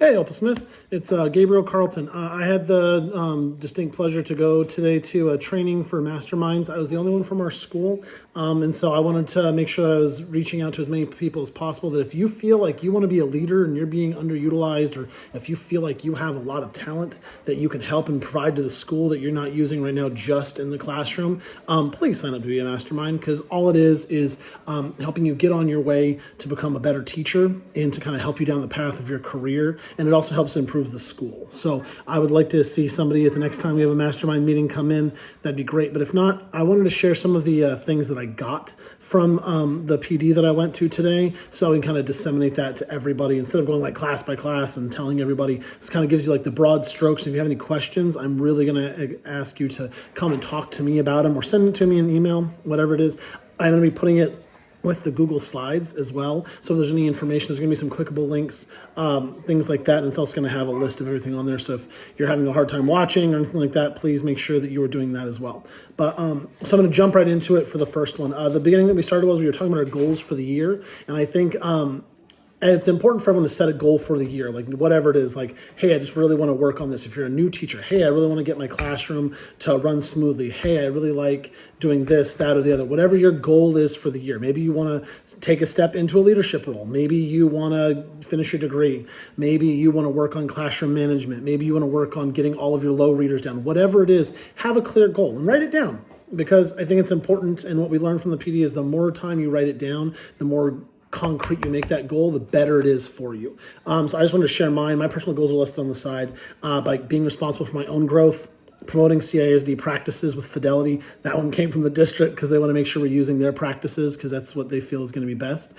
Hey, Opal Smith. It's Gabriel Carlton. I had the distinct pleasure to go today to a training for masterminds. I was the only one from our school, and so I wanted to make sure that I was reaching out to as many people as possible, that if you feel like you want to be a leader and you're being underutilized, or if you feel like you have a lot of talent that you can help and provide to the school that you're not using right now just in the classroom, please sign up to be a mastermind, because all it is helping you get on your way to become a better teacher and to kind of help you down the path of your career. And it also helps improve the school. So I would like to see somebody at the next time we have a mastermind meeting come in. That'd be great. But if not, I wanted to share some of the things that I got from the PD that I went to today, so we can kind of disseminate that to everybody instead of going like class by class and telling everybody. This kind of gives you like the broad strokes. If you have any questions, I'm really going to ask you to come and talk to me about them, or send it to me in an email, whatever it is. I'm going to be putting it with the Google Slides as well. So if there's any information, there's gonna be some clickable links, things like that. And it's also gonna have a list of everything on there. So if you're having a hard time watching or anything like that, please make sure that you are doing that as well. But so I'm gonna jump right into it for the first one. The beginning that we started was we were talking about our goals for the year. And I think, and it's important for everyone to set a goal for the year, like whatever it is, like, hey, I just really want to work on this. If you're a new teacher, hey, I really want to get my classroom to run smoothly. Hey, I really like doing this, that, or the other. Whatever your goal is for the year. Maybe you want to take a step into a leadership role. Maybe you want to finish your degree. Maybe you want to work on classroom management. Maybe you want to work on getting all of your low readers down. Whatever it is, have a clear goal and write it down, because I think it's important. And what we learned from the PD is the more time you write it down, the more concrete you make that goal, the better it is for you. So I just wanted to share mine. My personal goals are listed on the side, by being responsible for my own growth, promoting CISD practices with fidelity. That one came from the district because they want to make sure we're using their practices, because that's what they feel is going to be best.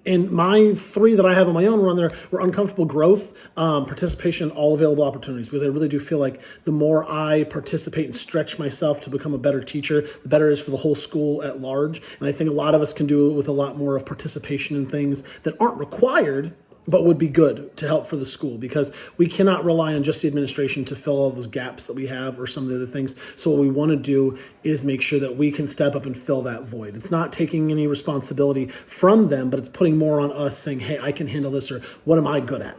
And my three that I have on my own were on there were uncomfortable growth, participation in all available opportunities, because I really do feel like the more I participate and stretch myself to become a better teacher, the better it is for the whole school at large. And I think a lot of us can do it with a lot more of participation in things that aren't required, but would be good to help for the school, because we cannot rely on just the administration to fill all those gaps that we have or some of the other things. So what we want to do is make sure that we can step up and fill that void. It's not taking any responsibility from them, but it's putting more on us, saying, hey, I can handle this, or what am I good at?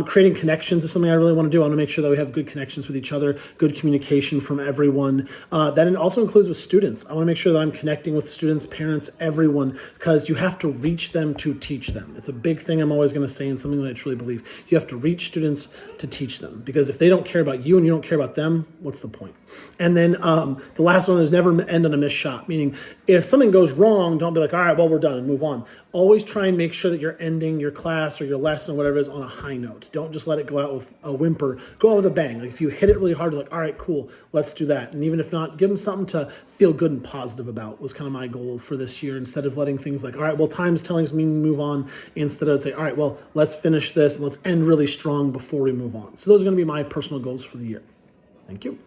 Creating connections is something I really want to do. I want to make sure that we have good connections with each other, good communication from everyone. That also includes with students. I want to make sure that I'm connecting with students, parents, everyone, because you have to reach them to teach them. It's a big thing I'm always going to say, and something that I truly believe. You have to reach students to teach them, because if they don't care about you and you don't care about them, what's the point? And then the last one is never end on a missed shot, meaning if something goes wrong, don't be like, all right, well, we're done, and move on. Always try and make sure that you're ending your class or your lesson, or whatever it is, on a high note. Don't just let it go out with a whimper. Go out with a bang. Like if you hit it really hard, you're like, all right, cool, let's do that. And even if not, give them something to feel good and positive about, was kind of my goal for this year, instead of letting things like, all right, well, time's telling us we move on, instead of say, all right, well, let's finish this and let's end really strong before we move on. So those are going to be my personal goals for the year. Thank you.